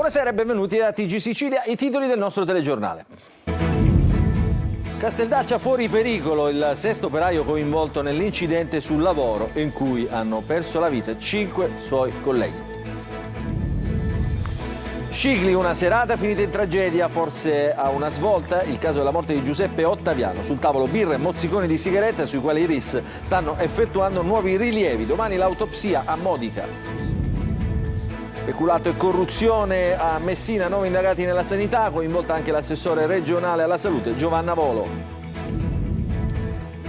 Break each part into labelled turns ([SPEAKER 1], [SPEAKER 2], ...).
[SPEAKER 1] Buonasera e benvenuti a TG Sicilia, i titoli del nostro telegiornale. Casteldaccia fuori pericolo, il sesto operaio coinvolto nell'incidente sul lavoro in cui hanno perso la vita 5 suoi colleghi. Scicli, una serata finita in tragedia, forse a una svolta il caso della morte di Giuseppe Ottaviano. Sul tavolo birre e mozziconi di sigaretta sui quali i RIS stanno effettuando nuovi rilievi. Domani l'autopsia a Modica. Peculato e corruzione a Messina, 9 indagati nella sanità, coinvolta anche l'assessore regionale alla salute Giovanna Volo.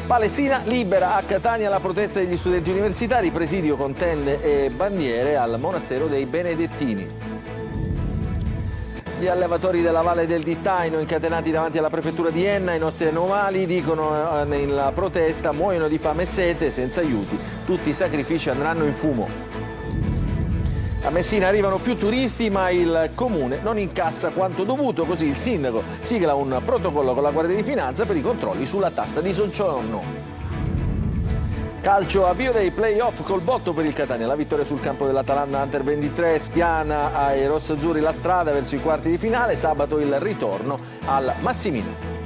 [SPEAKER 1] Palestina libera, a Catania la protesta degli studenti universitari, presidio con tende e bandiere al monastero dei Benedettini. Gli allevatori della Valle del Dittaino incatenati davanti alla prefettura di Enna, i nostri animali, dicono nella protesta, muoiono di fame e sete senza aiuti, tutti i sacrifici andranno in fumo. A Messina arrivano più turisti, ma il comune non incassa quanto dovuto, così il sindaco sigla un protocollo con la Guardia di Finanza per i controlli sulla tassa di soggiorno. Calcio, avvio dei play-off col botto per il Catania, la vittoria sul campo dell'Atalanta Under 23 spiana ai rossazzurri la strada verso i quarti di finale, sabato il ritorno al Massimino.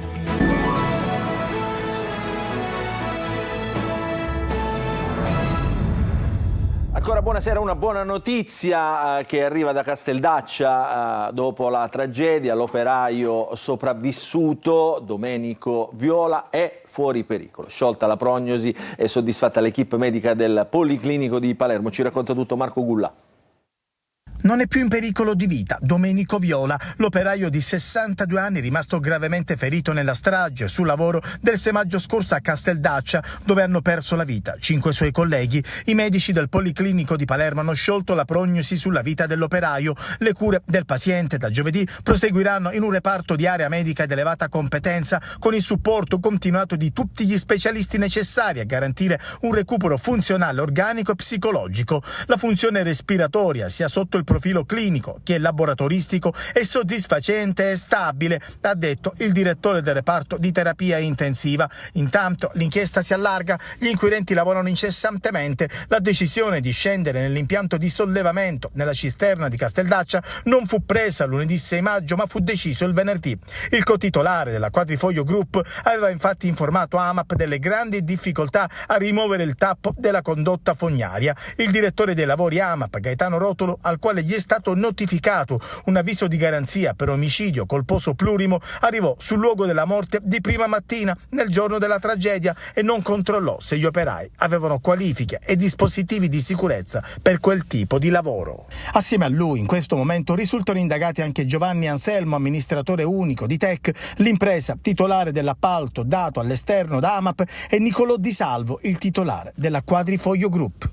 [SPEAKER 1] Ancora buonasera, una buona notizia che arriva da Casteldaccia dopo la tragedia. L'operaio sopravvissuto, Domenico Viola, è fuori pericolo. Sciolta la prognosi e soddisfatta l'equipe medica del Policlinico di Palermo. Ci racconta tutto Marco Gulla.
[SPEAKER 2] Non è più in pericolo di vita Domenico Viola, l'operaio di 62 anni rimasto gravemente ferito nella strage sul lavoro del 6 maggio scorso a Casteldaccia, dove hanno perso la vita 5 suoi colleghi. I medici del Policlinico di Palermo hanno sciolto la prognosi sulla vita dell'operaio. Le cure del paziente da giovedì proseguiranno in un reparto di area medica di elevata competenza, con il supporto continuato di tutti gli specialisti necessari a garantire un recupero funzionale, organico e psicologico. La funzione respiratoria, sia sotto il profilo clinico che laboratoristico, è soddisfacente e stabile, ha detto il direttore del reparto di terapia intensiva. Intanto l'inchiesta si allarga, gli inquirenti lavorano incessantemente. La decisione di scendere nell'impianto di sollevamento nella cisterna di Casteldaccia non fu presa lunedì 6 maggio, ma fu deciso il venerdì. Il cotitolare della Quadrifoglio Group aveva infatti informato AMAP delle grandi difficoltà a rimuovere il tappo della condotta fognaria. Il direttore dei lavori AMAP, Gaetano Rotolo, al quale gli è stato notificato un avviso di garanzia per omicidio colposo plurimo, arrivò sul luogo della morte di prima mattina, nel giorno della tragedia, e non controllò se gli operai avevano qualifiche e dispositivi di sicurezza per quel tipo di lavoro. Assieme a lui in questo momento risultano indagati anche Giovanni Anselmo, amministratore unico di Tech, l'impresa titolare dell'appalto dato all'esterno da AMAP, e Nicolò Di Salvo, il titolare della Quadrifoglio Group.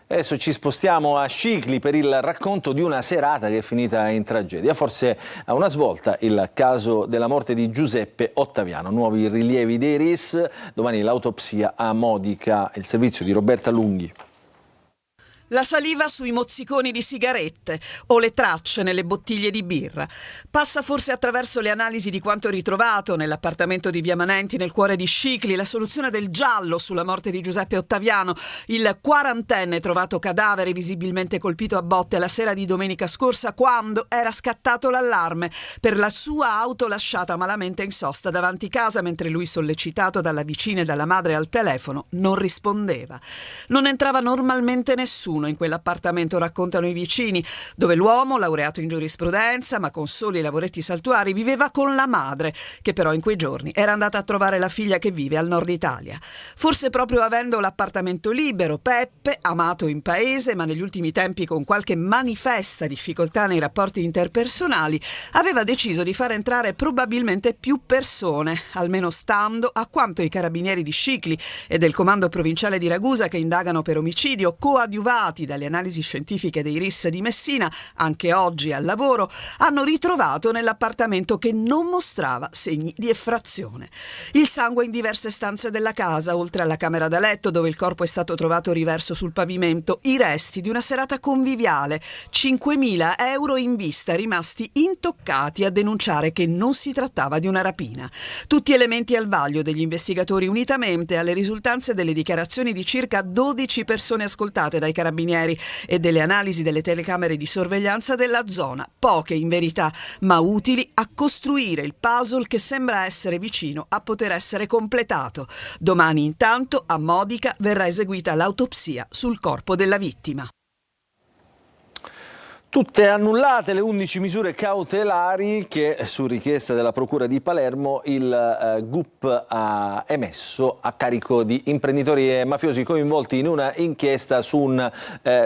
[SPEAKER 1] Adesso ci spostiamo a Scicli per il racconto di una serata che è finita in tragedia. Forse a una svolta il caso della morte di Giuseppe Ottaviano. Nuovi rilievi dei RIS, domani l'autopsia a Modica, il servizio di Roberta Lunghi.
[SPEAKER 3] La saliva sui mozziconi di sigarette o le tracce nelle bottiglie di birra. Passa forse attraverso le analisi di quanto ritrovato nell'appartamento di Via Manenti, nel cuore di Scicli, la soluzione del giallo sulla morte di Giuseppe Ottaviano, il quarantenne trovato cadavere visibilmente colpito a botte la sera di domenica scorsa, quando era scattato l'allarme per la sua auto lasciata malamente in sosta davanti casa, mentre lui, sollecitato dalla vicina e dalla madre al telefono, non rispondeva. Non entrava normalmente nessuno in quell'appartamento, raccontano i vicini, dove l'uomo, laureato in giurisprudenza ma con soli lavoretti saltuari, viveva con la madre, che però in quei giorni era andata a trovare la figlia che vive al nord Italia. Forse proprio avendo l'appartamento libero, Peppe, amato in paese ma negli ultimi tempi con qualche manifesta difficoltà nei rapporti interpersonali, aveva deciso di far entrare probabilmente più persone, almeno stando a quanto i carabinieri di Scicli e del comando provinciale di Ragusa, che indagano per omicidio, coadiuvati dalle analisi scientifiche dei RIS di Messina, anche oggi al lavoro, hanno ritrovato nell'appartamento, che non mostrava segni di effrazione. Il sangue in diverse stanze della casa, oltre alla camera da letto dove il corpo è stato trovato riverso sul pavimento, i resti di una serata conviviale, 5.000 euro in vista rimasti intoccati, a denunciare che non si trattava di una rapina. Tutti elementi al vaglio degli investigatori, unitamente alle risultanze delle dichiarazioni di circa 12 persone ascoltate dai carabinieri carabinieri e delle analisi delle telecamere di sorveglianza della zona, poche in verità, ma utili a costruire il puzzle che sembra essere vicino a poter essere completato. Domani intanto a Modica verrà eseguita l'autopsia sul corpo della vittima.
[SPEAKER 1] Tutte annullate le 11 misure cautelari che, su richiesta della Procura di Palermo, il GUP ha emesso a carico di imprenditori e mafiosi coinvolti in una inchiesta su un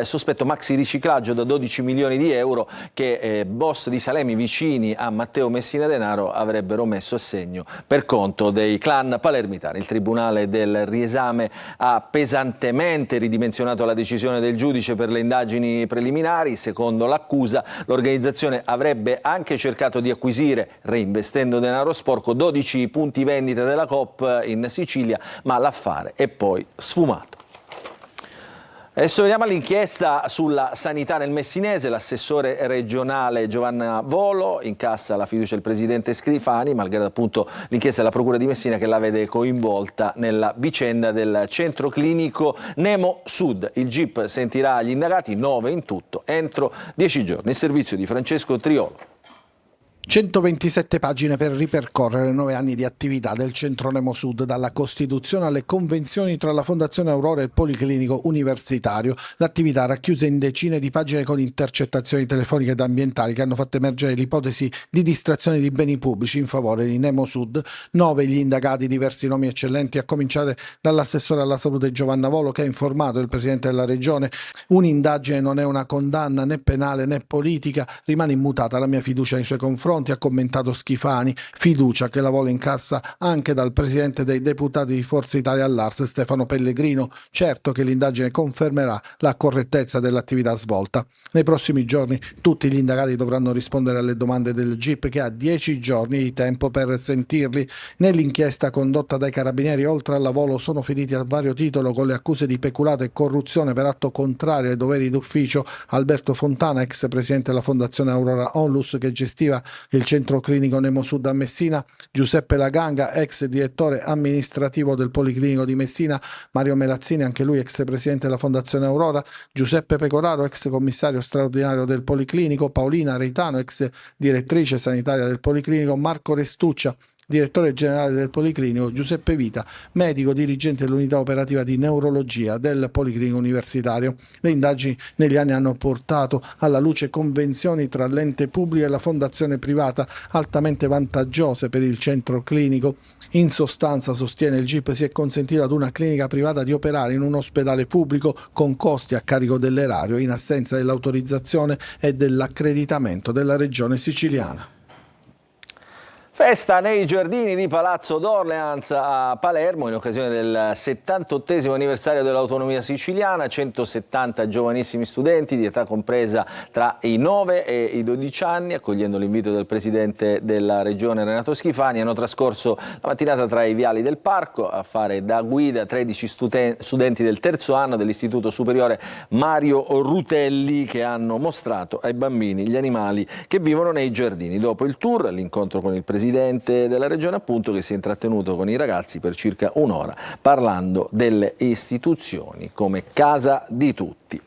[SPEAKER 1] sospetto maxi riciclaggio da 12 milioni di euro che boss di Salemi vicini a Matteo Messina Denaro avrebbero messo a segno per conto dei clan palermitani. Il Tribunale del Riesame ha pesantemente ridimensionato la decisione del giudice per le indagini preliminari. Secondo l'accusa, l'organizzazione avrebbe anche cercato di acquisire, reinvestendo denaro sporco, 12 punti vendita della Coop in Sicilia, ma l'affare è poi sfumato. Adesso vediamo l'inchiesta sulla sanità nel Messinese. L'assessore regionale Giovanna Volo incassa la fiducia del presidente Schifani, malgrado appunto l'inchiesta della Procura di Messina che la vede coinvolta nella vicenda del centro clinico Nemo Sud. Il GIP sentirà gli indagati, 9 in tutto, entro 10 giorni. Il servizio di Francesco Triolo.
[SPEAKER 4] 127 pagine per ripercorrere 9 anni di attività del Centro Nemo Sud, dalla costituzione alle convenzioni tra la Fondazione Aurora e il Policlinico Universitario. L'attività racchiusa in decine di pagine con intercettazioni telefoniche ed ambientali che hanno fatto emergere l'ipotesi di distrazione di beni pubblici in favore di Nemo Sud. 9 gli indagati, diversi nomi eccellenti, a cominciare dall'assessore alla salute Giovanna Volo, che ha informato il presidente della regione: un'indagine non è una condanna né penale né politica, rimane immutata la mia fiducia nei suoi confronti, ha commentato Schifani, fiducia che la Volo incassa anche dal presidente dei deputati di Forza Italia all'Ars, Stefano Pellegrino. Certo che l'indagine confermerà la correttezza dell'attività svolta. Nei prossimi giorni tutti gli indagati dovranno rispondere alle domande del GIP, che ha 10 giorni di tempo per sentirli. Nell'inchiesta condotta dai carabinieri, oltre alla Volo sono finiti a vario titolo con le accuse di peculato e corruzione per atto contrario ai doveri d'ufficio Alberto Fontana, ex presidente della Fondazione Aurora Onlus che gestiva il centro clinico Nemo Sud a Messina, Giuseppe Laganga, ex direttore amministrativo del Policlinico di Messina, Mario Melazzini, anche lui ex presidente della Fondazione Aurora, Giuseppe Pecoraro, ex commissario straordinario del Policlinico, Paolina Reitano, ex direttrice sanitaria del Policlinico, Marco Restuccia, direttore generale del Policlinico, Giuseppe Vita, medico dirigente dell'unità operativa di neurologia del Policlinico Universitario. Le indagini negli anni hanno portato alla luce convenzioni tra l'ente pubblico e la fondazione privata altamente vantaggiose per il centro clinico. In sostanza, sostiene il GIP, si è consentito ad una clinica privata di operare in un ospedale pubblico con costi a carico dell'erario, in assenza dell'autorizzazione e dell'accreditamento della regione siciliana.
[SPEAKER 1] Festa nei giardini di Palazzo d'Orleans a Palermo in occasione del 78° anniversario dell'autonomia siciliana. 170 giovanissimi studenti di età compresa tra i 9 e i 12 anni, accogliendo l'invito del presidente della regione Renato Schifani, hanno trascorso la mattinata tra i viali del parco a fare da guida 13 studenti del terzo anno dell'Istituto Superiore Mario Rutelli, che hanno mostrato ai bambini gli animali che vivono nei giardini. Dopo il tour, l'incontro con il presidente della regione, appunto, che si è intrattenuto con i ragazzi per circa un'ora parlando delle istituzioni come casa di tutti.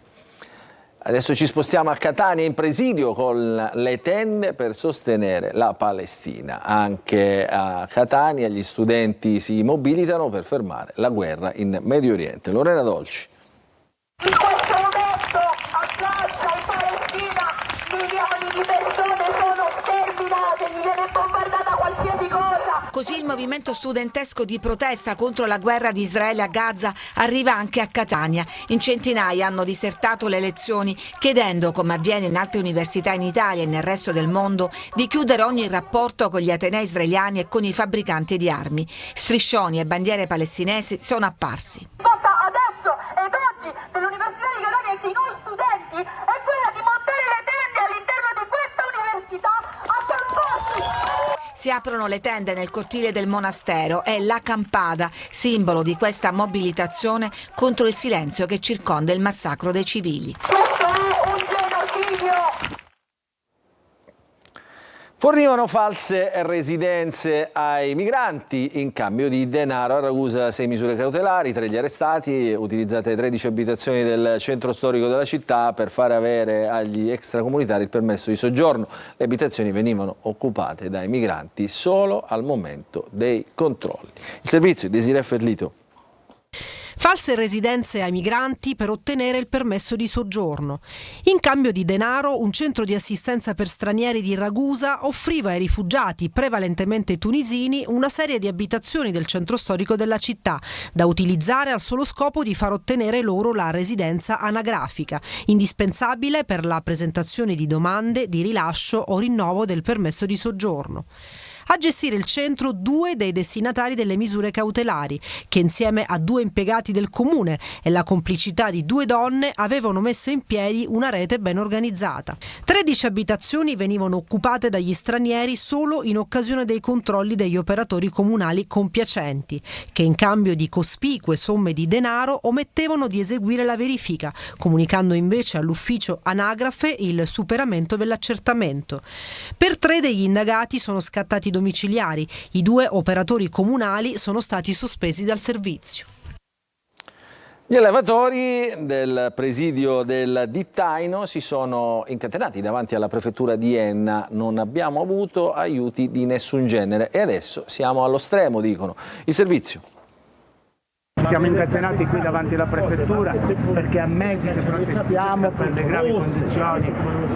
[SPEAKER 1] Adesso ci spostiamo a Catania, in presidio con le tende per sostenere la Palestina. Anche a Catania gli studenti si mobilitano per fermare la guerra in Medio Oriente. Lorena Dolci.
[SPEAKER 5] In questo momento a Gaza e Palestina milioni di persone sono sterminate, gli viene bombardata qualsiasi cosa.
[SPEAKER 6] Così il movimento studentesco di protesta contro la guerra di Israele a Gaza arriva anche a Catania. In centinaia hanno disertato le lezioni, chiedendo, come avviene in altre università in Italia e nel resto del mondo, di chiudere ogni rapporto con gli atenei israeliani e con i fabbricanti di armi. Striscioni e bandiere palestinesi sono apparsi.
[SPEAKER 5] Cosa adesso ed oggi dell'Università di Catania e di noi studenti è quella di montare le tende all'interno di questa università a Camposti.
[SPEAKER 6] Si aprono le tende nel cortile del monastero, è la Campada, simbolo di questa mobilitazione contro il silenzio che circonda il massacro dei civili.
[SPEAKER 5] Questo è un genocidio.
[SPEAKER 1] Fornivano false residenze ai migranti in cambio di denaro. A Ragusa 6 misure cautelari, 3 gli arrestati, utilizzate 13 abitazioni del centro storico della città per fare avere agli extracomunitari il permesso di soggiorno. Le abitazioni venivano occupate dai migranti solo al momento dei controlli. Il servizio di Desiree Ferlito.
[SPEAKER 7] False residenze ai migranti per ottenere il permesso di soggiorno. In cambio di denaro, un centro di assistenza per stranieri di Ragusa offriva ai rifugiati, prevalentemente tunisini, una serie di abitazioni del centro storico della città, da utilizzare al solo scopo di far ottenere loro la residenza anagrafica, indispensabile per la presentazione di domande di rilascio o rinnovo del permesso di soggiorno. A gestire il centro 2 dei destinatari delle misure cautelari, che insieme a 2 impiegati del comune e la complicità di 2 donne avevano messo in piedi una rete ben organizzata. 13 abitazioni venivano occupate dagli stranieri solo in occasione dei controlli degli operatori comunali compiacenti, che in cambio di cospicue somme di denaro omettevano di eseguire la verifica, comunicando invece all'ufficio anagrafe il superamento dell'accertamento. Per 3 degli indagati sono scattati domiciliari. I 2 operatori comunali sono stati sospesi dal servizio.
[SPEAKER 1] Gli allevatori del presidio del Dittaino si sono incatenati davanti alla prefettura di Enna. Non abbiamo avuto aiuti di nessun genere e adesso siamo allo stremo, dicono. Il servizio.
[SPEAKER 8] Siamo incatenati qui davanti alla prefettura perché a mesi che protestiamo per le gravi condizioni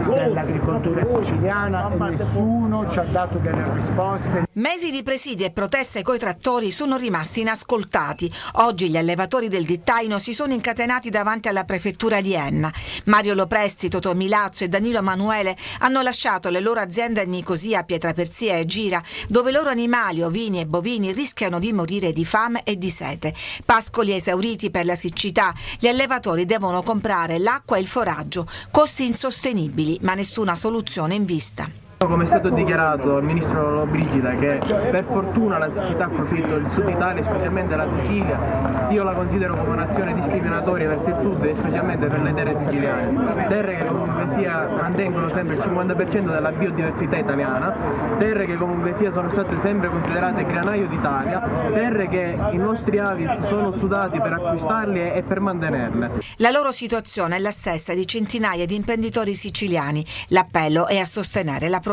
[SPEAKER 8] dell'agricoltura siciliana e nessuno ci ha dato delle risposte.
[SPEAKER 6] Mesi di presidi e proteste coi trattori sono rimasti inascoltati. Oggi gli allevatori del Dittaino si sono incatenati davanti alla prefettura di Enna. Mario Lopresti, Totò Milazzo e Danilo Emanuele hanno lasciato le loro aziende a Nicosia, Pietraperzia e Gira, dove i loro animali, ovini e bovini, rischiano di morire di fame e di sete. Pascoli esauriti per la siccità, gli allevatori devono comprare l'acqua e il foraggio, costi insostenibili, ma nessuna soluzione in vista.
[SPEAKER 8] Come è stato dichiarato il ministro Lollobrigida, che per fortuna la siccità ha colpito il sud Italia, specialmente la Sicilia, io la considero come un'azione discriminatoria verso il sud e specialmente per le terre siciliane. Terre che comunque sia mantengono sempre il 50% della biodiversità italiana, terre che comunque sia sono state sempre considerate granaio d'Italia, terre che i nostri avi si sono sudati per acquistarle e per mantenerle.
[SPEAKER 6] La loro situazione è la stessa di centinaia di imprenditori siciliani. L'appello è a sostenere la protesta.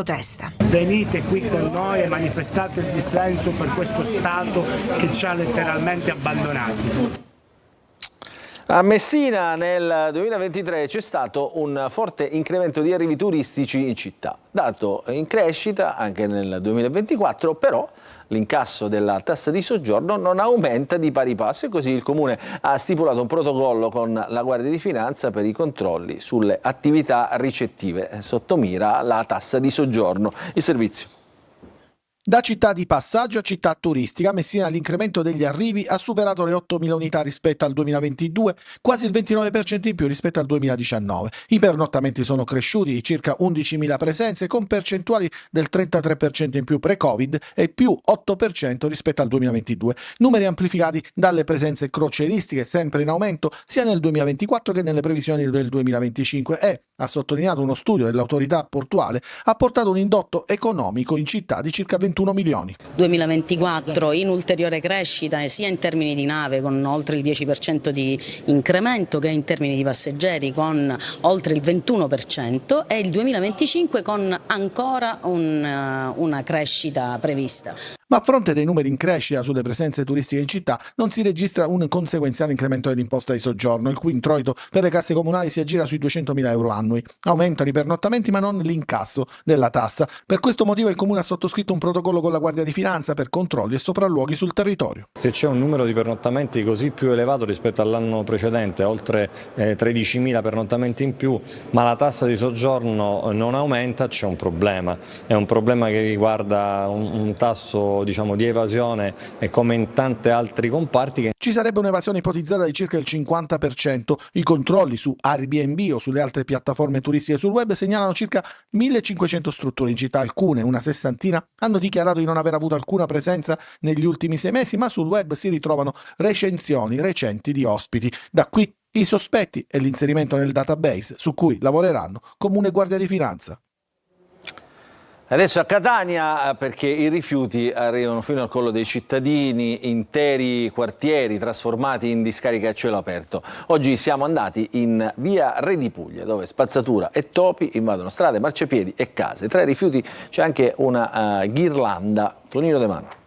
[SPEAKER 9] Venite qui con noi e manifestate il dissenso per questo Stato che ci ha letteralmente abbandonati.
[SPEAKER 1] A Messina nel 2023 c'è stato un forte incremento di arrivi turistici in città, dato in crescita anche nel 2024, però l'incasso della tassa di soggiorno non aumenta di pari passo e così il Comune ha stipulato un protocollo con la Guardia di Finanza per i controlli sulle attività ricettive. Sotto mira la tassa di soggiorno. Il servizio.
[SPEAKER 4] Da città di passaggio a città turistica, Messina l'incremento degli arrivi ha superato le 8.000 unità rispetto al 2022, quasi il 29% in più rispetto al 2019. I pernottamenti sono cresciuti di circa 11.000 presenze con percentuali del 33% in più pre-Covid e più 8% rispetto al 2022. Numeri amplificati dalle presenze crocieristiche sempre in aumento sia nel 2024 che nelle previsioni del 2025 e, ha sottolineato uno studio dell'autorità portuale, ha portato un indotto economico in città di circa 21 milioni.
[SPEAKER 10] 2024 in ulteriore crescita sia in termini di nave con oltre il 10% di incremento che in termini di passeggeri con oltre il 21% e il 2025 con ancora una crescita prevista.
[SPEAKER 4] Ma a fronte dei numeri in crescita sulle presenze turistiche in città non si registra un conseguenziale incremento dell'imposta di soggiorno, il cui introito per le casse comunali si aggira sui 200.000 euro annui. Aumentano i pernottamenti ma non l'incasso della tassa. Per questo motivo il Comune ha sottoscritto un protocollo con la Guardia di Finanza per controlli e sopralluoghi sul territorio.
[SPEAKER 11] Se c'è un numero di pernottamenti così più elevato rispetto all'anno precedente, oltre 13.000 pernottamenti in più, ma la tassa di soggiorno non aumenta, c'è un problema. È un problema che riguarda un tasso di evasione e come in tanti altri comparti.
[SPEAKER 4] Ci sarebbe un'evasione ipotizzata di circa il 50%. I controlli su Airbnb o sulle altre piattaforme turistiche sul web segnalano circa 1.500 strutture in città. Alcune, una sessantina, hanno dichiarato di non aver avuto alcuna presenza negli ultimi 6 mesi, ma sul web si ritrovano recensioni recenti di ospiti. Da qui i sospetti e l'inserimento nel database su cui lavoreranno Comune e Guardia di Finanza.
[SPEAKER 1] Adesso a Catania, perché i rifiuti arrivano fino al collo dei cittadini, interi quartieri trasformati in discariche a cielo aperto. Oggi siamo andati in via Re di Puglia, dove spazzatura e topi invadono strade, marciapiedi e case. Tra i rifiuti c'è anche una ghirlanda. Tonino De Mano.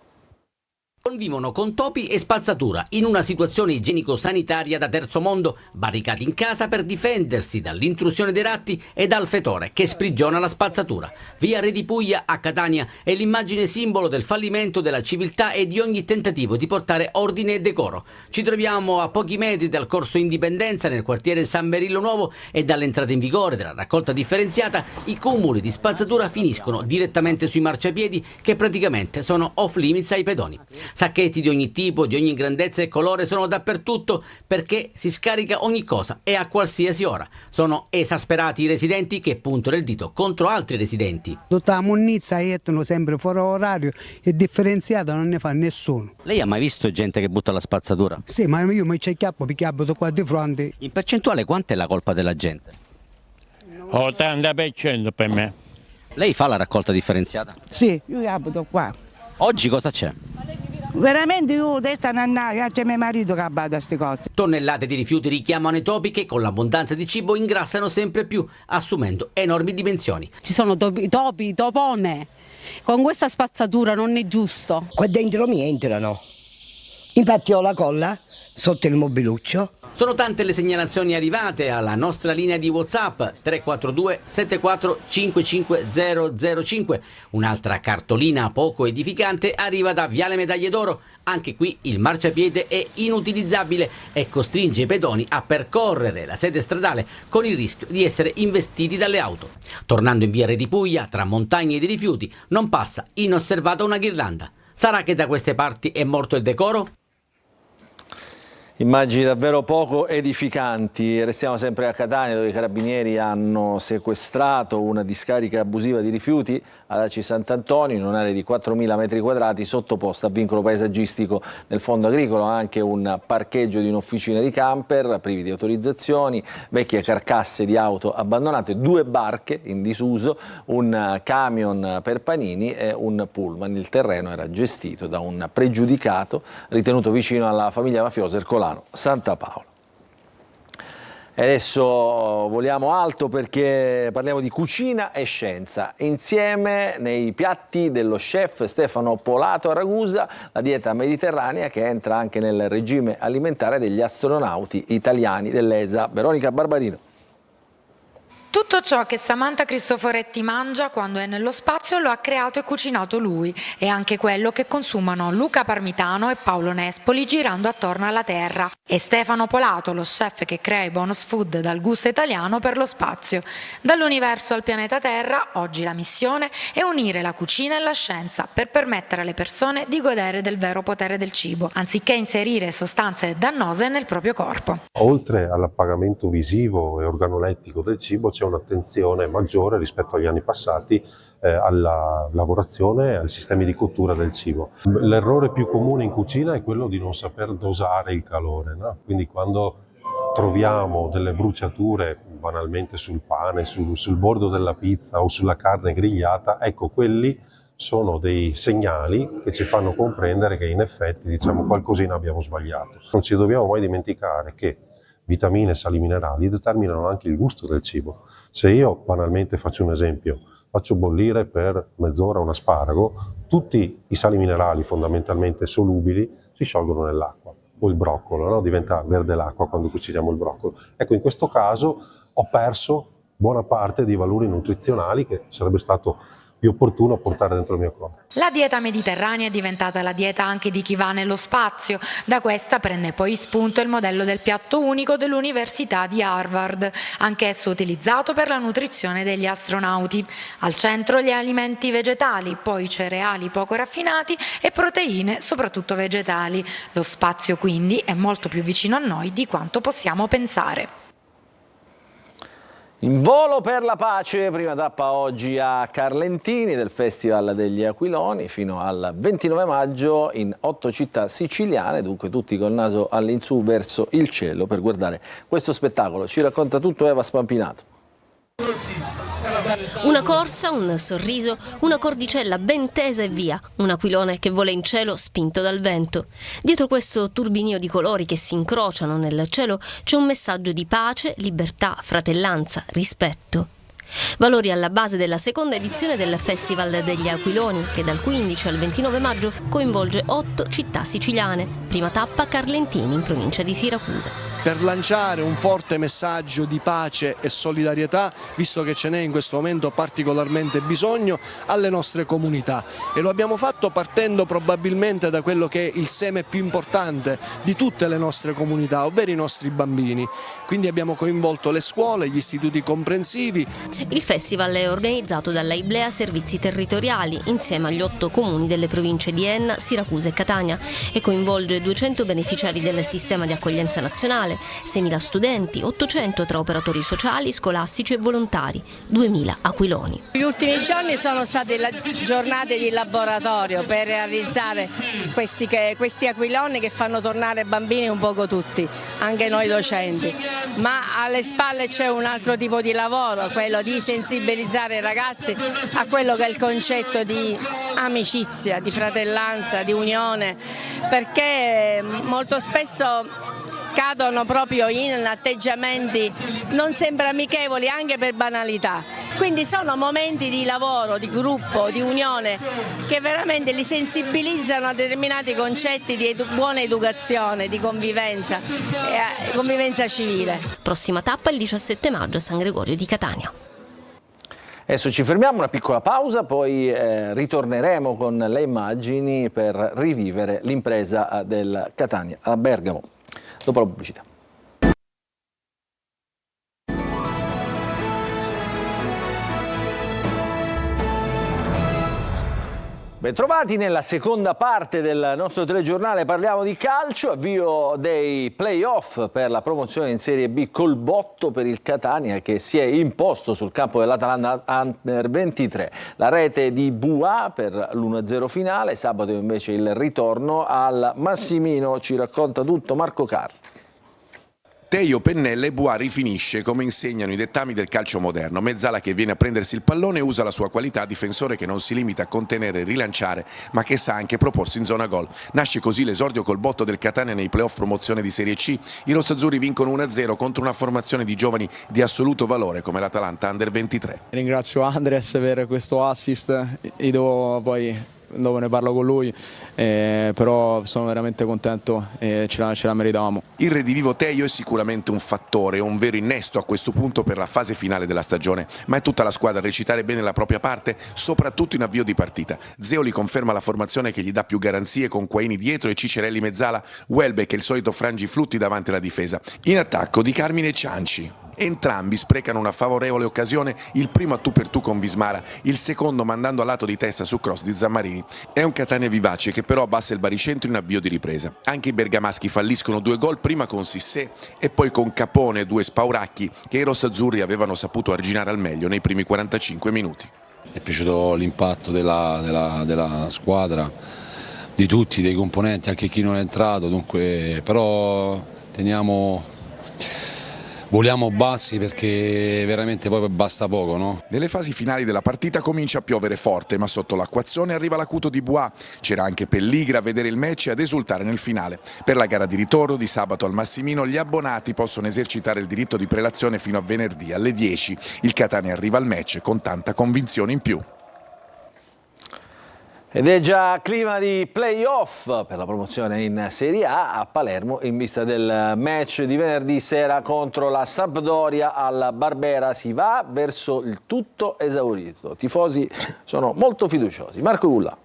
[SPEAKER 12] Convivono con topi e spazzatura in una situazione igienico-sanitaria da terzo mondo, barricati in casa per difendersi dall'intrusione dei ratti e dal fetore che sprigiona la spazzatura. Via Re di Puglia a Catania è l'immagine simbolo del fallimento della civiltà e di ogni tentativo di portare ordine e decoro. Ci troviamo a pochi metri dal corso Indipendenza nel quartiere San Berillo Nuovo e dall'entrata in vigore della raccolta differenziata i cumuli di spazzatura finiscono direttamente sui marciapiedi che praticamente sono off limits ai pedoni. Sacchetti di ogni tipo, di ogni grandezza e colore sono dappertutto perché si scarica ogni cosa e a qualsiasi ora. Sono esasperati i residenti che puntano il dito contro altri residenti.
[SPEAKER 13] Tutta la monnezza mettono sempre fuori orario e differenziata non ne fa nessuno.
[SPEAKER 12] Lei ha mai visto gente che butta la spazzatura?
[SPEAKER 13] Sì, ma io mi c'è chiappo perché abito qua di fronte.
[SPEAKER 12] In percentuale quant'è la colpa della gente?
[SPEAKER 14] 80% per me.
[SPEAKER 12] Lei fa la raccolta differenziata?
[SPEAKER 15] Sì, io abito qua.
[SPEAKER 12] Oggi cosa c'è?
[SPEAKER 15] Veramente io testa nannà, c'è mio marito che abbata queste cose.
[SPEAKER 12] Tonnellate di rifiuti richiamano i topi che con l'abbondanza di cibo ingrassano sempre più, assumendo enormi dimensioni.
[SPEAKER 16] Ci sono topi, topone. Con questa spazzatura non è giusto.
[SPEAKER 17] Qua dentro mi entrano. Infatti ho la colla sotto il mobiluccio.
[SPEAKER 12] Sono tante le segnalazioni arrivate alla nostra linea di WhatsApp 342 74 55005. Un'altra cartolina poco edificante arriva da Viale Medaglie d'Oro. Anche qui il marciapiede è inutilizzabile e costringe i pedoni a percorrere la sede stradale con il rischio di essere investiti dalle auto. Tornando in via Re di Puglia, tra montagne di rifiuti, non passa inosservata una ghirlanda. Sarà che da queste parti è morto il decoro?
[SPEAKER 1] Immagini davvero poco edificanti. Restiamo sempre a Catania, dove i carabinieri hanno sequestrato una discarica abusiva di rifiuti ad Aci Sant'Antonio, in un'area di 4.000 metri quadrati sottoposta a vincolo paesaggistico nel fondo agricolo, anche un parcheggio di un'officina di camper privi di autorizzazioni, vecchie carcasse di auto abbandonate, 2 barche in disuso, un camion per panini e un pullman. Il terreno era gestito da un pregiudicato ritenuto vicino alla famiglia mafiosa Ercolano Santa Paola. E adesso voliamo alto perché parliamo di cucina e scienza. Insieme nei piatti dello chef Stefano Polato a Ragusa, la dieta mediterranea che entra anche nel regime alimentare degli astronauti italiani dell'ESA. Veronica Barbarino.
[SPEAKER 18] Tutto ciò che Samantha Cristoforetti mangia quando è nello spazio lo ha creato e cucinato lui, e anche quello che consumano Luca Parmitano e Paolo Nespoli girando attorno alla Terra, e Stefano Polato, lo chef che crea i bonus food dal gusto italiano per lo spazio. Dall'universo al pianeta Terra, oggi la missione è unire la cucina e la scienza per permettere alle persone di godere del vero potere del cibo, anziché inserire sostanze dannose nel proprio corpo.
[SPEAKER 19] Oltre all'appagamento visivo e organolettico del cibo, c'è un'attenzione maggiore rispetto agli anni passati alla lavorazione e ai sistemi di cottura del cibo. L'errore più comune in cucina è quello di non saper dosare il calore, no? Quindi quando troviamo delle bruciature banalmente sul pane, sul bordo della pizza o sulla carne grigliata, ecco, quelli sono dei segnali che ci fanno comprendere che in effetti qualcosina abbiamo sbagliato. Non ci dobbiamo mai dimenticare che vitamine e sali minerali determinano anche il gusto del cibo. Se io banalmente faccio un esempio, faccio bollire per mezz'ora un asparago, tutti i sali minerali fondamentalmente solubili si sciolgono nell'acqua, o il broccolo, no? Diventa verde l'acqua quando cuciniamo il broccolo. Ecco, in questo caso ho perso buona parte dei valori nutrizionali che sarebbe stato più opportuno portare dentro il mio corpo.
[SPEAKER 18] La dieta mediterranea è diventata la dieta anche di chi va nello spazio. Da questa prende poi spunto il modello del piatto unico dell'Università di Harvard, anch'esso utilizzato per la nutrizione degli astronauti. Al centro gli alimenti vegetali, poi cereali poco raffinati e proteine, soprattutto vegetali. Lo spazio quindi è molto più vicino a noi di quanto possiamo pensare.
[SPEAKER 1] In volo per la pace, prima tappa oggi a Carlentini del Festival degli Aquiloni fino al 29 maggio in 8 città siciliane, dunque tutti col naso all'insù verso il cielo per guardare questo spettacolo. Ci racconta tutto Eva Spampinato.
[SPEAKER 14] Una corsa, un sorriso, una cordicella ben tesa e via, un aquilone che vola in cielo spinto dal vento. Dietro questo turbinio di colori che si incrociano nel cielo c'è un messaggio di pace, libertà, fratellanza, rispetto. Valori alla base della seconda edizione del Festival degli Aquiloni, che dal 15 al 29 maggio coinvolge 8 città siciliane. Prima tappa Carlentini, in provincia di Siracusa.
[SPEAKER 20] Per lanciare un forte messaggio di pace e solidarietà, visto che ce n'è in questo momento particolarmente bisogno, alle nostre comunità. E lo abbiamo fatto partendo probabilmente da quello che è il seme più importante di tutte le nostre comunità, ovvero i nostri bambini. Quindi abbiamo coinvolto le scuole, gli istituti comprensivi.
[SPEAKER 14] Il festival è organizzato dalla Iblea Servizi Territoriali insieme agli 8 comuni delle province di Enna, Siracusa e Catania e coinvolge 200 beneficiari del sistema di accoglienza nazionale, 6.000 studenti, 800 tra operatori sociali, scolastici e volontari, 2.000 aquiloni.
[SPEAKER 21] Gli ultimi giorni sono state giornate di laboratorio per realizzare questi aquiloni che fanno tornare bambini un poco tutti, anche noi docenti. Ma alle spalle c'è un altro tipo di lavoro, quello di sensibilizzare i ragazzi a quello che è il concetto di amicizia, di fratellanza, di unione, perché molto spesso cadono proprio in atteggiamenti non sempre amichevoli, anche per banalità. Quindi sono momenti di lavoro, di gruppo, di unione che veramente li sensibilizzano a determinati concetti di buona educazione, di convivenza civile.
[SPEAKER 14] Prossima tappa il 17 maggio a San Gregorio di Catania.
[SPEAKER 1] Adesso ci fermiamo, una piccola pausa, poi ritorneremo con le immagini per rivivere l'impresa del Catania a Bergamo. Dopo la pubblicità. Bentrovati nella seconda parte del nostro telegiornale, parliamo di calcio, avvio dei play-off per la promozione in Serie B col botto per il Catania che si è imposto sul campo dell'Atalanta Under 23. La rete di Bua per l'1-0 finale, sabato invece il ritorno al Massimino, ci racconta tutto Marco Carli.
[SPEAKER 22] Tejo, Pennella e Bua rifinisce come insegnano i dettami del calcio moderno. Mezzala che viene a prendersi il pallone e usa la sua qualità, difensore che non si limita a contenere e rilanciare ma che sa anche proporsi in zona gol. Nasce così l'esordio col botto del Catania nei playoff promozione di Serie C. I rossazzurri vincono 1-0 contro una formazione di giovani di assoluto valore come l'Atalanta Under 23.
[SPEAKER 23] Ringrazio Andres per questo assist, dopo ne parlo con lui, però sono veramente contento e ce la meritavamo.
[SPEAKER 22] Il redivivo Tejo è sicuramente un fattore, un vero innesto a questo punto per la fase finale della stagione, ma è tutta la squadra a recitare bene la propria parte, soprattutto in avvio di partita. Zeoli conferma la formazione che gli dà più garanzie con Quaini dietro e Cicerelli mezzala, Welbeck e il solito frangiflutti davanti alla difesa. In attacco Di Carmine e Cianci. Entrambi sprecano una favorevole occasione, il primo a tu per tu con Vismara, il secondo mandando a lato di testa su cross di Zammarini. È un Catania vivace che però abbassa il baricentro in avvio di ripresa. Anche i bergamaschi falliscono 2 gol, prima con Sissé e poi con Capone e 2 spauracchi che i rossazzurri avevano saputo arginare al meglio nei primi 45 minuti.
[SPEAKER 24] È piaciuto l'impatto della squadra, di tutti, dei componenti, anche chi non è entrato, dunque però voliamo bassi perché veramente poi basta poco, no?
[SPEAKER 22] Nelle fasi finali della partita comincia a piovere forte, ma sotto l'acquazzone arriva l'acuto di Bua. C'era anche Pelligra a vedere il match e ad esultare nel finale. Per la gara di ritorno di sabato al Massimino gli abbonati possono esercitare il diritto di prelazione fino a venerdì alle 10. Il Catania arriva al match con tanta convinzione in più.
[SPEAKER 1] Ed è già clima di play-off per la promozione in Serie A Palermo in vista del match di venerdì sera contro la Sampdoria al Barbera. Si va verso il tutto esaurito. I tifosi sono molto fiduciosi. Marco Gulla.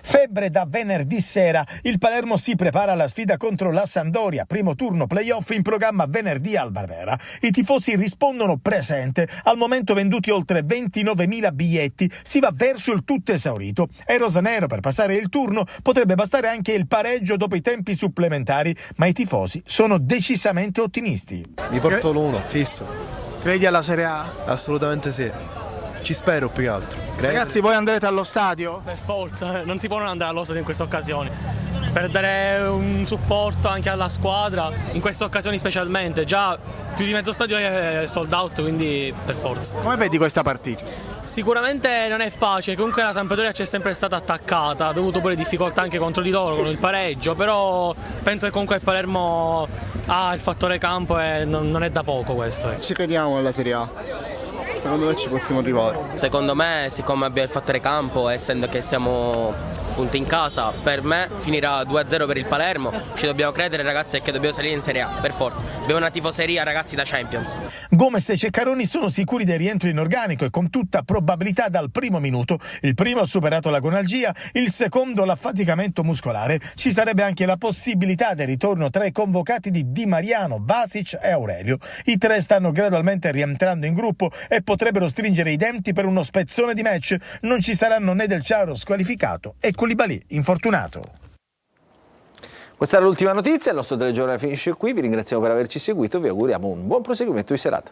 [SPEAKER 2] Febbre da venerdì sera, il Palermo si prepara alla sfida contro la Sampdoria, primo turno playoff in programma venerdì al Barbera. I tifosi rispondono presente, al momento venduti oltre 29.000 biglietti, si va verso il tutto esaurito. Ai rosanero per passare il turno potrebbe bastare anche il pareggio dopo i tempi supplementari, ma i tifosi sono decisamente ottimisti.
[SPEAKER 25] Mi porto l'1, fisso.
[SPEAKER 2] Credi alla Serie A?
[SPEAKER 25] Assolutamente sì. Ci spero più che altro.
[SPEAKER 2] Ragazzi, voi andrete allo stadio?
[SPEAKER 26] Per forza, non si può non andare allo stadio in queste occasioni.
[SPEAKER 3] per dare un supporto anche alla squadra, in queste occasioni specialmente. Già più di mezzo stadio è sold out, quindi per forza.
[SPEAKER 2] Come vedi questa partita?
[SPEAKER 3] Sicuramente non è facile, comunque la Sampdoria c'è sempre stata attaccata, ha avuto pure difficoltà anche contro di loro con il pareggio, però penso che comunque il Palermo ha il fattore campo e non è da poco questo.
[SPEAKER 25] Ci crediamo nella Serie A. Secondo me ci possiamo arrivare.
[SPEAKER 5] Secondo me, siccome abbiamo il fattore campo, essendo che siamo appunto in casa, per me finirà 2-0 per il Palermo. Ci dobbiamo credere, ragazzi, che dobbiamo salire in Serie A, per forza. Abbiamo una tifoseria, ragazzi, da Champions.
[SPEAKER 2] Gomez e Ceccaroni sono sicuri del rientro in organico e con tutta probabilità dal primo minuto. Il primo ha superato la gonalgia, il secondo l'affaticamento muscolare. Ci sarebbe anche la possibilità del ritorno tra i convocati di Di Mariano, Vasic e Aurelio. I tre stanno gradualmente rientrando in gruppo e potrebbero stringere i denti per uno spezzone di match. Non ci saranno né Del Ciaro squalificato e Koulibaly infortunato.
[SPEAKER 1] Questa è l'ultima notizia, il nostro telegiornale finisce qui, vi ringraziamo per averci seguito e vi auguriamo un buon proseguimento di serata.